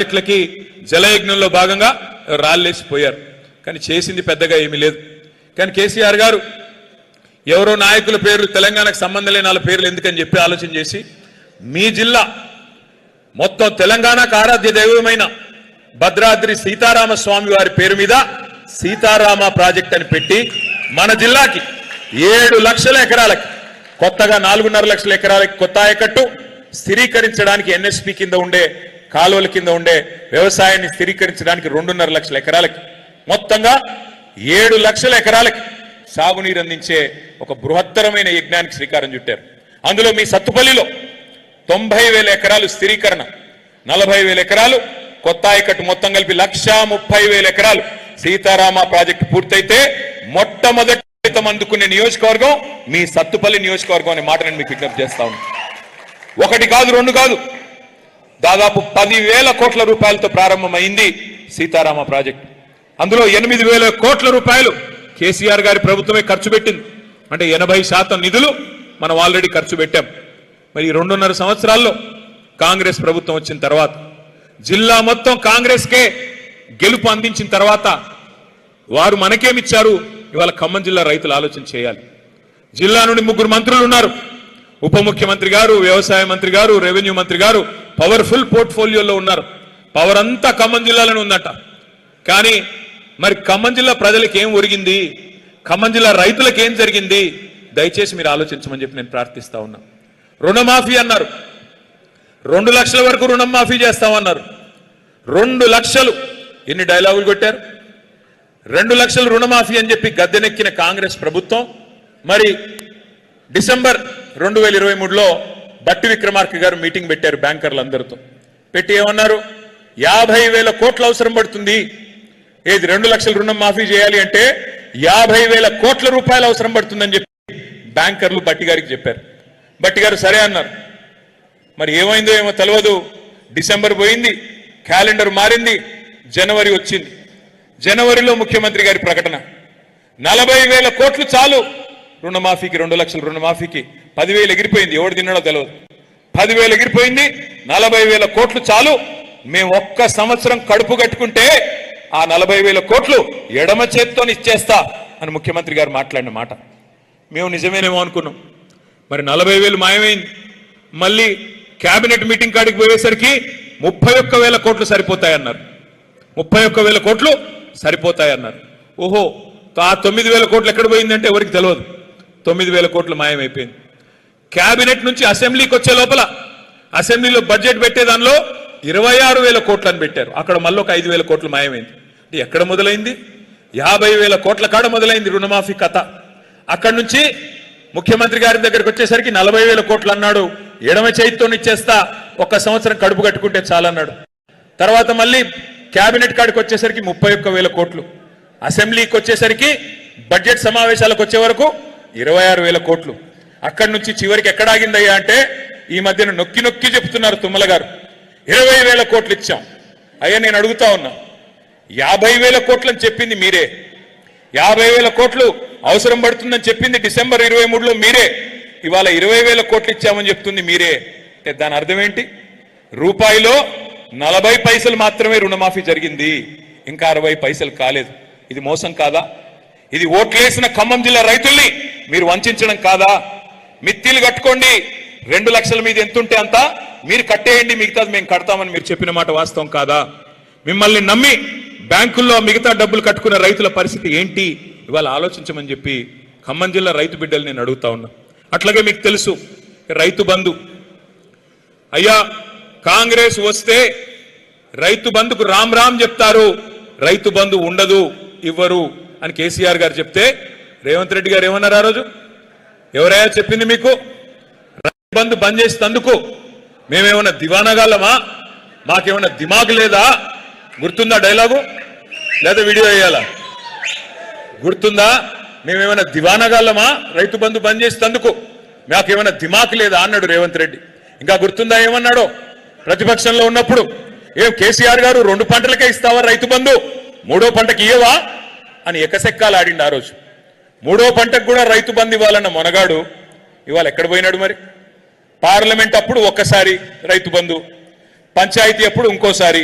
చెట్లకి జలయజ్ఞంలో భాగంగా రాళ్ళేసిపోయారు. కానీ చేసింది పెద్దగా ఏమీ లేదు. కానీ కేసీఆర్ గారు ఎవరో నాయకుల పేర్లు తెలంగాణకు సంబంధం లేని వాళ్ళ పేర్లు ఎందుకని చెప్పి ఆలోచన చేసి మీ జిల్లా మొత్తం తెలంగాణకు ఆరాధ్య దైవమైన భద్రాద్రి సీతారామ స్వామి వారి పేరు మీద సీతారామ ప్రాజెక్ట్ అని పెట్టి మన జిల్లాకి 7 లక్షల ఎకరాలకి కొత్తగా 4.5 లక్షల ఎకరాలకి కొత్త ఆయకట్టు స్థిరీకరించడానికి ఎన్ఎస్పి కింద ఉండే కాలువల కింద ఉండే వ్యవసాయాన్ని స్థిరీకరించడానికి 2.5 లక్షల ఎకరాలకి మొత్తంగా 7 లక్షల ఎకరాలకి సాగునీరు అందించే ఒక బృహత్తరమైన యజ్ఞానికి శ్రీకారం చుట్టారు. అందులో మీ సత్తుపల్లిలో 90,000 ఎకరాలు స్థిరీకరణ, 40,000 ఎకరాలు కొత్త ఆయకట్టు, మొత్తం కలిపి 130,000 ఎకరాలు సీతారామ ప్రాజెక్టు పూర్తయితే మొట్టమొదటి అందుకునే నియోజకవర్గం మీ సత్తుపల్లి నియోజకవర్గం అనే మాట నేను మీకు విజ్ఞప్తి చేస్తా ఉన్నాను. 1 కాదు 2 కాదు, దాదాపు 10,000 కోట్ల రూపాయలతో ప్రారంభమైంది సీతారామ ప్రాజెక్టు. అందులో 8,000 కోట్ల రూపాయలు కేసీఆర్ గారి ప్రభుత్వమే ఖర్చు పెట్టింది. అంటే 80% నిధులు మనం ఆల్రెడీ ఖర్చు పెట్టాం. మరి 2.5 సంవత్సరాల్లో కాంగ్రెస్ ప్రభుత్వం వచ్చిన తర్వాత జిల్లా మొత్తం కాంగ్రెస్కే గెలుపు అందించిన తర్వాత వారు మనకేమిచ్చారు? ఇవాళ ఖమ్మం జిల్లా రైతులు ఆలోచన చేయాలి. జిల్లా నుండి 3 మంత్రులు ఉన్నారు. ఉప ముఖ్యమంత్రి గారు, వ్యవసాయ మంత్రి గారు, రెవెన్యూ మంత్రి గారు పవర్ఫుల్ పోర్ట్ఫోలియోలో ఉన్నారు. పవర్ అంతా ఖమ్మం జిల్లాలోనే ఉందట. కానీ మరి ఖమ్మం జిల్లా ప్రజలకు ఏం ఒరిగింది? ఖమ్మం జిల్లా రైతులకు ఏం జరిగింది? దయచేసి మీరు ఆలోచించమని చెప్పి నేను ప్రార్థిస్తా ఉన్నా. రుణమాఫీ అన్నారు, 2 లక్షల వరకు రుణం మాఫీ చేస్తామన్నారు. 2 లక్షలు ఎన్ని డైలాగులు కొట్టారు? 2 లక్షలు రుణమాఫీ అని చెప్పి గద్దెనెక్కిన కాంగ్రెస్ ప్రభుత్వం మరి డిసెంబర్ 2023లో బట్టి విక్రమార్క గారు మీటింగ్ పెట్టారు బ్యాంకర్లందరితో. పెట్టి ఏమన్నారు? 50,000 కోట్లు అవసరం పడుతుంది. ఏది 2 లక్షల రుణం మాఫీ చేయాలి అంటే 50,000 కోట్ల రూపాయలు అవసరం పడుతుందని చెప్పి బ్యాంకర్లు బట్టి గారికి చెప్పారు. బట్టి గారు సరే అన్నారు. మరి ఏమైందో ఏమో తెలియదు. డిసెంబర్ పోయింది, క్యాలెండర్ మారింది, జనవరి వచ్చింది. జనవరిలో ముఖ్యమంత్రి గారి ప్రకటన 40,000 కోట్లు చాలు రుణమాఫీకి, 2 లక్షల రుణమాఫీకి. 10,000 ఎగిరిపోయింది, ఎవడు తిన్నాడో తెలియదు. 10,000 ఎగిరిపోయింది, 40,000 కోట్లు చాలు, మేము 1 సంవత్సరం కడుపు కట్టుకుంటే ఆ 40,000 కోట్లు ఎడమ చేత్తో ఇచ్చేస్తా అని ముఖ్యమంత్రి గారు మాట్లాడిన మాట మేము నిజమేనేమో అనుకున్నాం. మరి 40,000 మాయమైంది. మళ్ళీ కేబినెట్ మీటింగ్ కాడికి పోయేసరికి 31,000 కోట్లు సరిపోతాయన్నారు. 31,000 కోట్లు సరిపోతాయన్నారు. ఓహో, ఆ 9,000 కోట్లు ఎక్కడ పోయిందంటే ఎవరికి తెలియదు. 9,000 కోట్లు మాయమైపోయింది. కేబినెట్ నుంచి అసెంబ్లీకి వచ్చే లోపల అసెంబ్లీలో బడ్జెట్ పెట్టే దానిలో 26,000 కోట్లని పెట్టారు. అక్కడ మళ్ళీ ఒక 5,000 కోట్లు మాయమైంది. ఎక్కడ మొదలైంది? 50,000 కోట్ల కాడ మొదలైంది రుణమాఫీ కథ. అక్కడి నుంచి ముఖ్యమంత్రి గారి దగ్గరికి వచ్చేసరికి 40,000 కోట్లు అన్నాడు. ఎడమ చేతితో ఇచ్చేస్తా, 1 సంవత్సరం కడుపు కట్టుకుంటే చాలన్నాడు. తర్వాత మళ్ళీ కేబినెట్ కాడికి వచ్చేసరికి 31,000 కోట్లు. అసెంబ్లీకి వచ్చేసరికి బడ్జెట్ సమావేశాలకు వచ్చే వరకు 26,000 కోట్లు. అక్కడి నుంచి చివరికి ఎక్కడ ఆగిందయ్యా అంటే ఈ మధ్యన నొక్కి నొక్కి చెప్తున్నారు తుమ్మల గారు, 20,000 కోట్లు ఇచ్చాం. అయ్యా నేను అడుగుతా ఉన్నా, 50,000 కోట్లు అని చెప్పింది మీరే, 50,000 కోట్లు అవసరం పడుతుందని చెప్పింది డిసెంబర్ 23లో మీరే, ఇవాళ 20,000 కోట్లు ఇచ్చామని చెప్తుంది మీరే. అంటే దాని అర్థం ఏంటి? రూపాయిలో 40 పైసలు మాత్రమే రుణమాఫీ జరిగింది, ఇంకా 60 పైసలు కాలేదు. ఇది మోసం కాదా? ఇది ఓట్లేసిన ఖమ్మం జిల్లా రైతుల్ని మీరు వంచడం కాదా? మిత్తిలు కట్టుకోండి, 2 లక్షల మీద ఎంతుంటే అంత మీరు కట్టేయండి, మిగతాది మేము కడతామని మీరు చెప్పిన మాట వాస్తవం కాదా? మిమ్మల్ని నమ్మి బ్యాంకుల్లో మిగతా డబ్బులు కట్టుకున్న రైతుల పరిస్థితి ఏంటి? ఇవాళ ఆలోచించమని చెప్పి ఖమ్మం జిల్లా రైతు బిడ్డలు నేను అడుగుతా ఉన్నా. అట్లాగే మీకు తెలుసు రైతు బంధు. అయ్యా కాంగ్రెస్ వస్తే రైతు బంధుకు రామ్ రామ్ చెప్తారు, రైతు బంధు ఉండదు, ఇవ్వరు అని కేసీఆర్ గారు చెప్తే రేవంత్ రెడ్డి గారు ఏమన్నారు ఆ రోజు? ఎవరైనా చెప్పింది మీకు? రైతు బంధు బంద్ చేసినందుకు మేమేమన్నా దివానాగాళ్ళమా? మాకేమన్నా దిమాగ్ లేదా? గుర్తుందా డైలాగు? లేదా వీడియో వేయాలా? గుర్తుందా? మేమేమైనా దివానాగాళ్ళమా? రైతు బంధు బంద్ చేసినందుకు మాకేమైనా దిమాక్ లేదా అన్నాడు రేవంత్ రెడ్డి. ఇంకా గుర్తుందా ఏమన్నాడో? ప్రతిపక్షంలో ఉన్నప్పుడు ఏం కేసీఆర్ గారు 2 పంటలకే ఇస్తావా రైతు బంధు, 3వ పంటకి ఇయ్యవా అని ఎకసెక్కాలు ఆడిండు ఆ రోజు. 3వ పంటకు కూడా రైతు బంధు ఇవ్వాలన్న మొనగాడు ఇవాళ ఎక్కడ పోయినాడు? మరి పార్లమెంట్ అప్పుడు ఒక్కసారి రైతు బంధు, పంచాయతీ అప్పుడు ఇంకోసారి,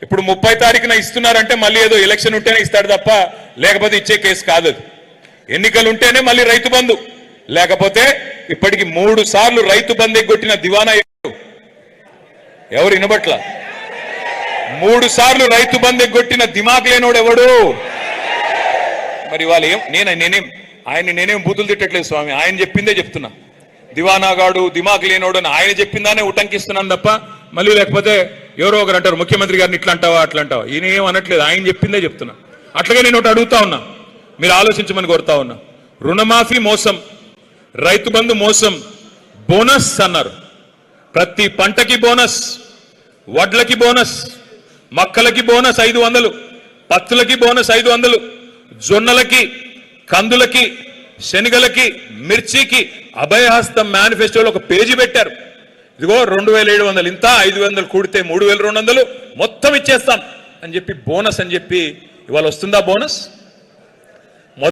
ఇప్పుడు 30 తారీఖున ఇస్తున్నారంటే మళ్ళీ ఏదో ఎలక్షన్ ఉంటేనే ఇస్తాడు తప్ప లేకపోతే ఇచ్చే కేసు కాదు అది. ఎన్నికలు ఉంటేనే మళ్ళీ రైతు బంధు, లేకపోతే ఇప్పటికి 3 సార్లు రైతు బంధు ఎగ్గొట్టిన దివానా ఎవరు వినబట్ల? 3 సార్లు రైతు బంధు ఎగ్గొట్టిన దిమాగ్ లేనోడు ఎవడు? మరి వాళ్ళు నేనేం బూతులు తిట్టట్లేదు స్వామి, ఆయన చెప్పిందే చెప్తున్నా. దివానాగాడు దిమాగ్ లేనోడు అని ఆయన చెప్పిందానే ఉటంకిస్తున్నాను తప్ప మళ్ళీ లేకపోతే ఎవరో ఒకరు అంటారు ముఖ్యమంత్రి గారిని ఇట్లా అంటావా అట్లా అంటావా. ఈయన ఏం అనట్లేదు, ఆయన చెప్పిందే చెప్తున్నా. అట్లాగే నేను ఒకటి అడుగుతా ఉన్నా, మీరు ఆలోచించమని కోరుతా ఉన్నా. రుణమాఫీ మోసం, రైతు బంధు మోసం, బోనస్ అన్నారు. ప్రతి పంటకి బోనస్, వడ్లకి బోనస్, మక్కలకి బోనస్ 500, పత్తులకి బోనస్ 500, జొన్నలకి, కందులకి, శనగలకి, మిర్చికి అభయహస్తం మేనిఫెస్టోలో ఒక పేజీ పెట్టారు. ఇదిగో 2700 ఇంత, 500 కూడితే 3200 మొత్తం ఇచ్చేస్తాం అని చెప్పి బోనస్ అని చెప్పి ఇవాళ వస్తుందా బోనస్?